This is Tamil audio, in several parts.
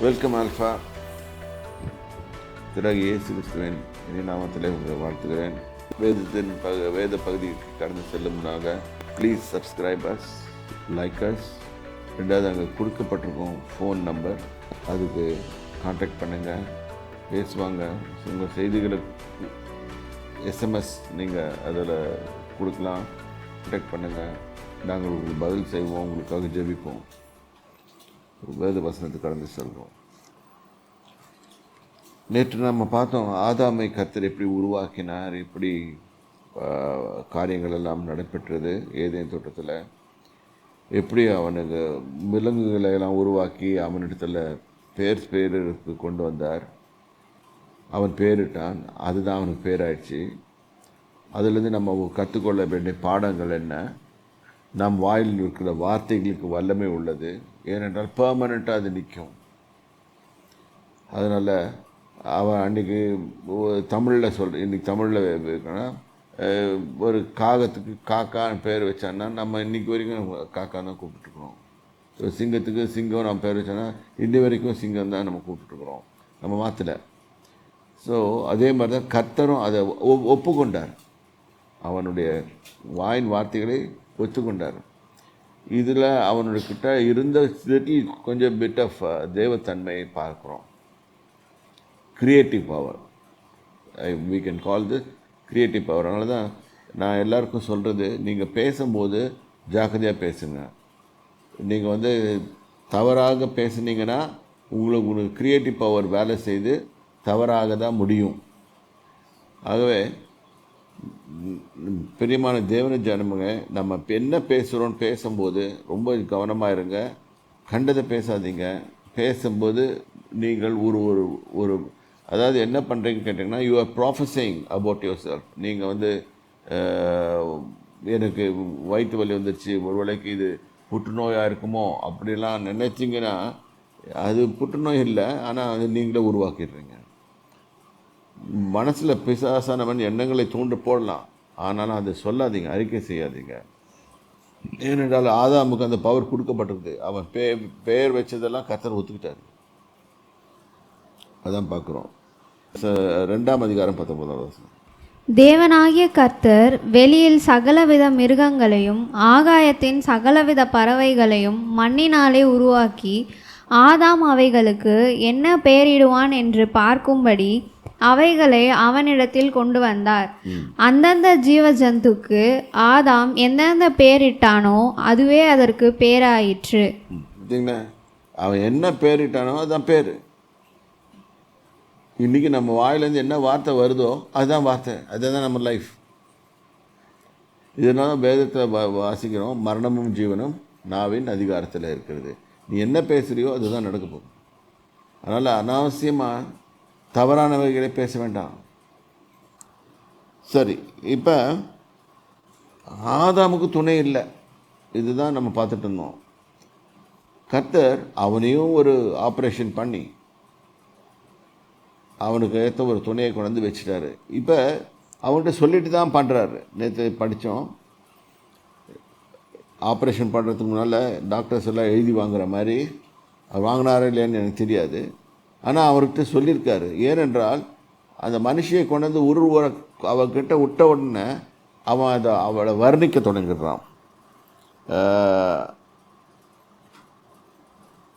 Welcome alpha. திறகு இயேசு கிறிஸ்துவின் இனி நாமத்திலே உங்களை வாழ்த்துகிறேன். வேத பகுதிக்கு கடந்து செல்லும்னாக please subscribe us, like us. ரெண்டாவது அங்கே கொடுக்கப்பட்டிருக்கோம் ஃபோன் நம்பர், அதுக்கு கான்டாக்ட் பண்ணுங்கள், பேசுவாங்க. உங்கள் செய்திகளுக்கு எஸ்எம்எஸ் நீங்கள் அதில் கொடுக்கலாம், கான்டாக்ட் பண்ணுங்கள். நாங்கள் உங்களுக்கு பதில் செய்வோம், உங்களுக்காக ஜெபிப்போம். வேத வசனத்துக்கு கடந்து செல்வோம். நேற்று நம்ம பார்த்தோம், ஆதாமை கர்த்தர் எப்படி உருவாக்கினார், எப்படி காரியங்கள் எல்லாம் நடைபெற்றது ஏதேன் தோட்டத்தில், எப்படி அவனுக்கு விலங்குகளை எல்லாம் உருவாக்கி அவனிடத்தில் பேருக்கு கொண்டு வந்தார். அவன் பேரிட்டான், அதுதான் அவனுக்கு பேராயிடுச்சு. அதுலேருந்து நம்ம கற்றுக்கொள்ள வேண்டிய பாடங்கள் என்ன? நம் வாயில் இருக்கிற வார்த்தைகளுக்கு வல்லமை உள்ளது, ஏனென்றால் பெர்மனண்ட்டாக அது நிற்கும். அதனால் அவன் அன்றைக்கி தமிழில் இன்றைக்கி தமிழில் இருக்கனா, ஒரு காகத்துக்கு காக்கான்னு பேர் வச்சான்னா நம்ம இன்றைக்கி வரைக்கும் காக்கா தான் கூப்பிட்டுருக்குறோம். சிங்கத்துக்கு சிங்கம் நம்ம பேர் வச்சோன்னா இன்னி வரைக்கும் சிங்கம் தான் நம்ம கூப்பிட்டுருக்குறோம், நம்ம மாற்றலை. ஸோ அதே மாதிரி தான் கர்த்தரும் அதை ஒப்புக்கொண்டார், அவனுடைய வாயின் வார்த்தைகளை ஒத்துக்கொண்டார். இதில் அவனுக்கிட்ட இருந்த கொஞ்சம் பிட் ஆஃப் தேவத்தன்மையை பார்க்குறோம். Creative power, we can call this creative power. அதனால தான் நான் எல்லாருக்கும் சொல்கிறது, நீங்கள் பேசும்போது ஜாக்கிரதையாக பேசுங்க. நீங்கள் தவறாக பேசுனீங்கன்னா உங்களுக்கு க்ரியேட்டிவ் பவர் வேலை செய்து தவறாக தான் முடியும். ஆகவே பிரியமான தேவன ஜனமுங்க, நம்ம என்ன பேசுகிறோன்னு பேசும்போது ரொம்ப கவனமாக இருங்க. கண்டதை பேசாதீங்க. பேசும்போது நீங்கள் ஒரு அதாவது என்ன பண்ணுறீங்கன்னு கேட்டிங்கன்னா, you are professing about yourself. நீங்கள் எனக்கு வயிற்று வலி வந்துடுச்சு, ஒரு வேளைக்கு இது புற்றுநோயாக இருக்குமோ அப்படிலாம் நினைச்சிங்கன்னா அது புற்றுநோய் இல்லை, ஆனால் அது நீங்களே உருவாக்கிடுறீங்க. மனசில் பிசாசானவன் எண்ணங்களை தூண்டு போடலாம், ஆனாலும் அதை சொல்லாதீங்க, அறிக்கை செய்யாதீங்க. ஏனென்றால் ஆதாமுக்கு அந்த பவர் கொடுக்கப்பட்டிருக்கு. அவன் பெயர் வச்சதெல்லாம் கர்த்தர் ஒத்துக்கிட்டார். அதான் பார்க்குறோம். 2ஆம் அதிகாரம் 19ஆம் வசனம். தேவனாகிய கர்த்தர் வெளியில் சகலவித மிருகங்களையும் ஆகாயத்தின் சகலவித பறவைகளையும் மண்ணினாலே உருவாக்கி ஆதாம் அவைகளுக்கு என்ன பெயரிடுவான் என்று பார்க்கும்படி அவைகளை அவனிடத்தில் கொண்டு வந்தார். அந்தந்த ஜீவ ஜந்துக்கு ஆதாம் எந்தெந்த பேரிட்டானோ அதுவே அதற்கு பேராயிற்று. அவன் என்ன பேரிட்டானோ அதுதான் பேர். இன்றைக்கி நம்ம வாயிலேருந்து என்ன வார்த்தை வருதோ அதுதான் வார்த்தை, அதுதான் நம்ம லைஃப். இதனால வேதத்தை வாசிக்கிறோம், மரணமும் ஜீவனும் நாவின் அதிகாரத்தில் இருக்கிறது. நீ என்ன பேசுகிறியோ அதுதான் நடக்க போகும். அதனால் அனாவசியமாக தவறானவைகளை பேச வேண்டாம். சரி, இப்போ ஆதாமுக்கு துணை இல்லை, இதுதான் நம்ம பார்த்துட்டு இருந்தோம். கர்த்தர் அவனையும் ஒரு ஆப்ரேஷன் பண்ணி அவனுக்கு ஏற்ற ஒரு துணையை கொண்டு வச்சுட்டாரு. இப்போ அவன்கிட்ட சொல்லிட்டு தான் பண்ணுறாரு. நேற்று படித்தோம், ஆப்ரேஷன் பண்ணுறதுக்கு முன்னால் டாக்டர்ஸ் எல்லாம் எழுதி வாங்குகிற மாதிரி, அவர் வாங்கினாரா இல்லையான்னு எனக்கு தெரியாது, ஆனால் அவர்கிட்ட சொல்லியிருக்காரு. ஏனென்றால் அந்த மனுஷியை கொண்டு அவர்கிட்ட விட்ட உடனே அவன் அவளை வர்ணிக்க தொடங்கிடுறான்.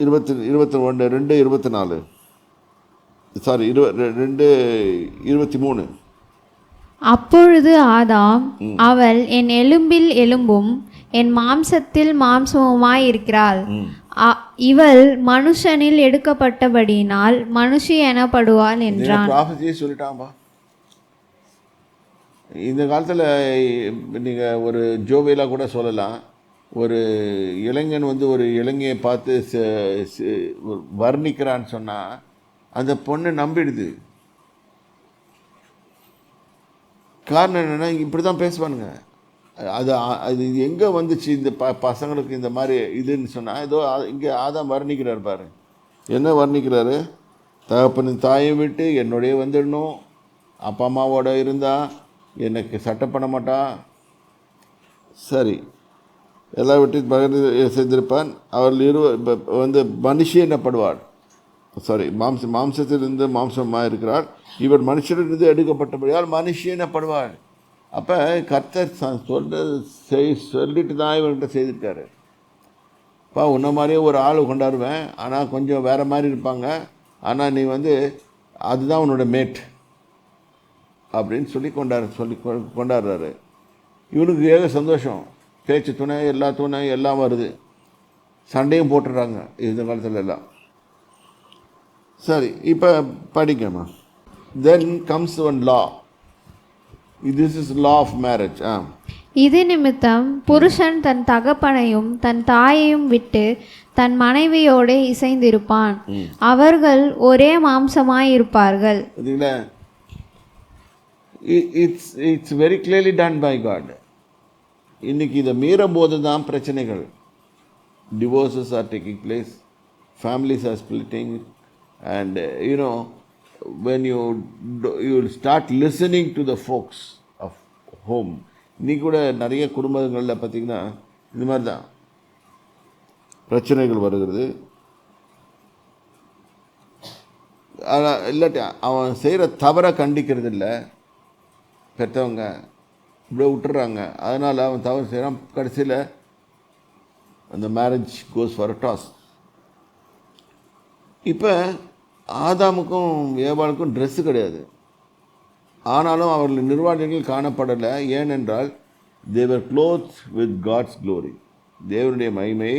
2:24 சாரி 2:23. அப்பொழுது ஆதாம், அவள் என் எலும்பில் எலும்பும் என் மாம்சத்தில் மாம்சமுமாயிருக்கிறாள், இவள் மனுஷனில் எடுக்கப்பட்டபடியினால் மனுஷி எனப்படுவாள் என்றான். சொல்லிட்டான்பா. இந்த காலத்தில் நீங்கள் ஒரு ஜோவியலாக கூட சொல்லலாம். ஒரு இளைஞன் ஒரு இளைஞியை பார்த்து வர்ணிக்கிறான்னு சொன்னால் அந்த பொண்ணு நம்பிடுது. காரணம் என்னென்னா, இப்படி தான் பேசுவானுங்க. அது எங்கே வந்துச்சு இந்த பசங்களுக்கு இந்த மாதிரி இதுன்னு சொன்னால், ஏதோ இங்கே ஆதாம் வர்ணிக்கிறார் பாரு. என்ன வர்ணிக்கிறாரு? தகப்பனின் தாயை விட்டு என்னுடைய வந்துடணும், அப்பா அம்மாவோட இருந்தால் எனக்கு சட்டம் பண்ண மாட்டான். சரி, எல்லாவற்றையும் பகிர்ந்து செய்திருப்பான். அவர்கள் மனுஷி எனப்படுவாள். மாம்சத்திலிருந்து மாம்சமாக இருக்கிறார், இவர் மனுஷரிலிருந்து எடுக்கப்பட்டபடியால் மனுஷனப்படுவார். அப்போ கர்த்தர் சொல்றது சொல்லிட்டு தான் இவர்கிட்ட செய்திருக்காரு. அப்பா உன்ன மாதிரியே ஒரு ஆள் கொண்டாடுவேன், ஆனால் கொஞ்சம் வேறு மாதிரி இருப்பாங்க, ஆனால் நீ அதுதான் உன்னோட மேட் அப்படின்னு சொல்லி கொண்டாடுறாரு. இவனுக்கு ஏக சந்தோஷம், பேச்சு துணை எல்லா துணை எல்லாம் வருது, சண்டையும் போட்டுடுறாங்க இந்த காலத்தில் எல்லாம். சரி, இப்போ படிக்கமா. Then comes one law. This is law of marriage. இது நிமித்தம் புருஷன் தன் தகப்பனையும் தன் தாயையும் விட்டு தன் மனைவியோடு இசைந்திருப்பான், அவர்கள் ஒரே மாம்சமாயிருப்பார்கள். It's very clearly done by God. இன்னைக்கு இதை மீறும் போது தான் பிரச்சனைகள். Divorces are taking place, families are splitting, and when you will start listening to the folks of home. இன்னைக்கு கூட நிறைய குடும்பங்களில் பார்த்திங்கன்னா இது மாதிரி தான் பிரச்சனைகள் வருகிறது. இல்லாட்டி அவன் செய்கிற தவறை கண்டிக்கிறது இல்லை, பெற்றவங்க இப்படியே விட்டுறாங்க. அதனால் அவன் தவறு செய்கிறான், கடைசியில் அந்த marriage goes for a toss. இப்போ ஆதாமுக்கும் ஏவாளுக்கும் ட்ரெஸ்ஸு கிடையாது, ஆனாலும் அவர்கள் நிர்வாணிகள் காணப்படலை. ஏனென்றால் they were clothes with God's glory, தேவனுடைய மகிமையை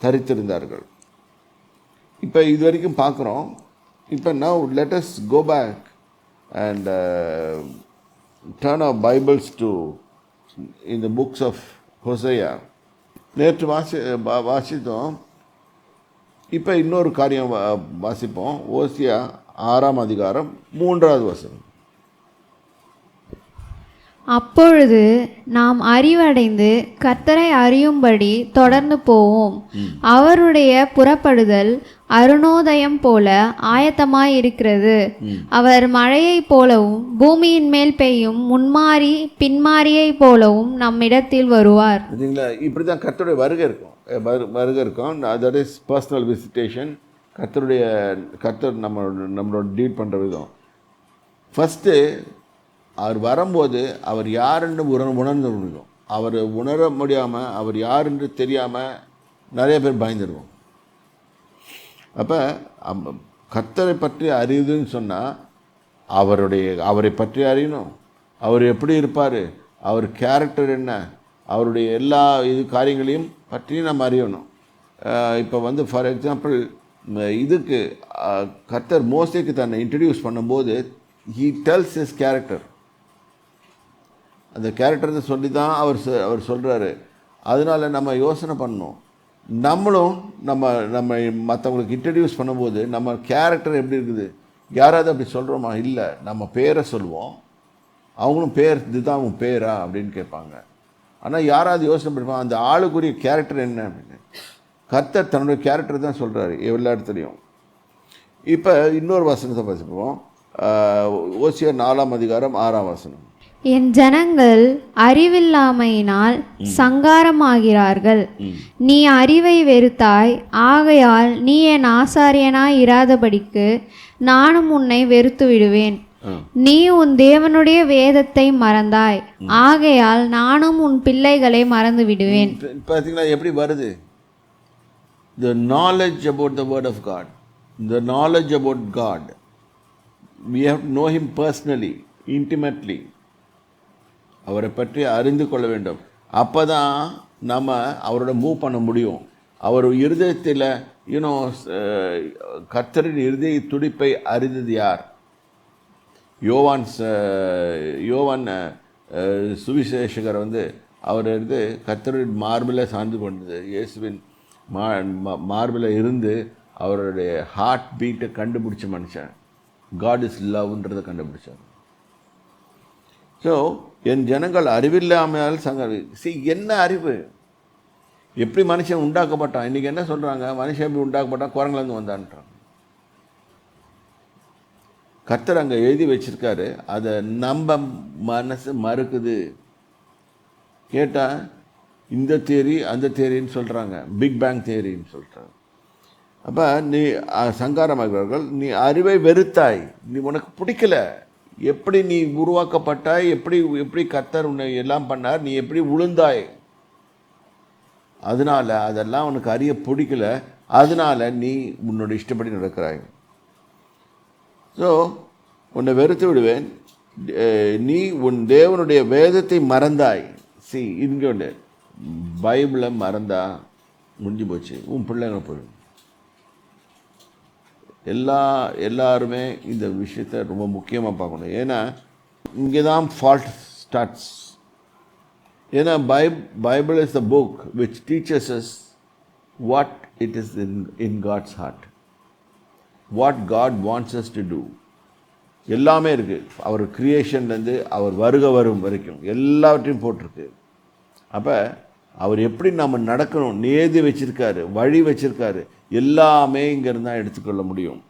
தரித்திருந்தார்கள். இப்போ இது வரைக்கும் பார்க்குறோம். இப்போ now let us go back and turn our Bibles to in the books of Hosea. நேற்று வாசித்தோம். இப்போ இன்னொரு காரியம் வாசிப்போம். ஓசியா 6ஆம் அதிகாரம் 3வது வசனம். அப்பொழுது நாம் அறிவடைந்து கர்த்தரை அறியும்படி தொடர்ந்து போவோம். அவருடைய புறப்படுதல் அருணோதயம் போல ஆயத்தமாயிருக்கிறது. அவர் மழையைப் போலவும் பூமியின் மேல் பெய்யும் முன்மாறி பின்மாரியை போலவும் நம்மிடத்தில் வருவார். இப்படி தான் கர்த்தருடைய வருகை இருக்கும். That is personal visitation. கர்த்தர் நம்மளோட டீல் பண்ணுற விதம். ஃபஸ்ட்டு அவர் வரும்போது அவர் யாருன்னு உணர்ந்து முடியும். அவர் உணர முடியாமல், அவர் யாருன்னு தெரியாமல் நிறைய பேர் பயந்துடுவோம். அப்போ கர்த்தரை பற்றி அறியுதுன்னு சொன்னால் அவரை பற்றி அறியணும். அவர் எப்படி இருப்பார், அவர் கேரக்டர் என்ன, அவருடைய எல்லா காரியங்களையும் பற்றி நம்ம அறியணும். இப்போ ஃபார் எக்ஸாம்பிள் இதுக்கு கர்த்தர் மோசேக்கு தன்னை இன்ட்ரடியூஸ் பண்ணும்போது he tells his character. அந்த கேரக்டரை சொல்லி தான் அவர் சொல்கிறாரு. அதனால் நம்ம யோசனை பண்ணணும். நம்மளும் நம்ம மற்றவங்களுக்கு இன்ட்ரடியூஸ் பண்ணும்போது நம்ம கேரக்டர் எப்படி இருக்குது, யாராவது அப்படி சொல்கிறோமா? இல்லை, நம்ம பேரை சொல்லுவோம், அவங்களும் பேர் இதுதான் உன் பேரா அப்படின்னு கேட்பாங்க. ஆனால் யாராவது யோசனை பண்ணிப்பாங்க அந்த ஆளுக்குரிய கேரக்டர் என்ன அப்படின்னு. கர்த்தர் தன்னுடைய கேரக்டர் தான் சொல்கிறாரு எல்லா இடத்துலையும். இப்போ இன்னொரு வசனத்தை வாசிப்போம். ஓசியா 4ஆம் அதிகாரம் 6ஆம் வசனம். என் ஜனங்கள் அறிவில்லாமையினால் சங்காரமாகிறார்கள். நீ அறிவை வெறுத்தாய், ஆகையால் நீ என் ஆசாரியனாய் இராதபடிக்கு நானும் உன்னை வெறுத்து விடுவேன். நீ உன் தேவனுடைய வேதத்தை மறந்தாய், ஆகையால் நானும் உன் பிள்ளைகளை மறந்து விடுவேன். பார்த்தீங்களா எப்படி வருது? The knowledge about the word of God, the knowledge about God. We have to know him personally, intimately. அவரை பற்றி அறிந்து கொள்ள வேண்டும். அப்போ தான் நம்ம அவரோட மூவ் பண்ண முடியும். அவர் இருதயத்தில் கர்த்தரின் இருதய துடிப்பை அறிந்தது யார்? யோவான் சுவிசேஷகர் அவர் கர்த்தரின் மார்பில் சார்ந்து கொண்டது. இயேசுவின் மார்பில் இருந்து அவருடைய ஹார்ட் பீட்டை கண்டுபிடிச்ச மனுஷன். காட் இஸ் லவ்ன்றதை கண்டுபிடிச்சார். ஸோ என் ஜனங்கள் அறிவில்லாமல் என்ன அறிவு? எப்படி மனுஷன் உண்டாக்கப்பட்டான்? இன்றைக்கி என்ன சொல்கிறாங்க? மனுஷன் எப்படி உண்டாக்கப்பட்டான்? குரங்குலேருந்து வந்தான்றாங்க. கர்த்தர் அங்கே எழுதி வச்சிருக்காரு, அதை நம்ம மனசு மறுக்குது. கேட்டால் இந்த தியரி அந்த தியரின்னு சொல்கிறாங்க, பிக் பேங் தியரின்னு சொல்கிறாங்க. அப்போ நீ சங்காரமாகிறார்கள், நீ அறிவை வெறுத்தாய், நீ உனக்கு பிடிக்கல, எப்படி நீ உருவாக்கப்பட்டாய், எப்படி கர்த்தர் உன்னை எல்லாம் பண்ணார், நீ எப்படி விழுந்தாய், அதனால் அதெல்லாம் உனக்கு அறிய பிடிக்கல, அதனால் நீ உன்னோட இஷ்டப்படி நடக்கிறாய். ஸோ உன்னை வெறுத்து விடுவேன், நீ உன் தேவனுடைய வேதத்தை மறந்தாய். இங்கே உண்டு, பைபிளை மறந்தா முடிஞ்சு போச்சு, உன் பிள்ளைங்க போயிடும். எல்லாருமே இந்த விஷயத்தை ரொம்ப முக்கியமாக பார்க்கணும். ஏன்னா இங்கே தான் ஃபால்ட் ஸ்டார்ட்ஸ். ஏன்னா Bible is the book which teachers us what it is in God's heart, what God wants us to do. எல்லாமே இருக்குது, அவர் க்ரியேஷன்லேருந்து அவர் வரும் வரைக்கும் எல்லாவற்றையும் போட்டிருக்கு. அப்போ அவர் எப்படி நம்ம நடக்கணும், நேதி வச்சுருக்காரு, வழி வச்சுருக்காரு, எல்லாமே இங்கேருந்து தான் எடுத்துக்கொள்ள முடியும்.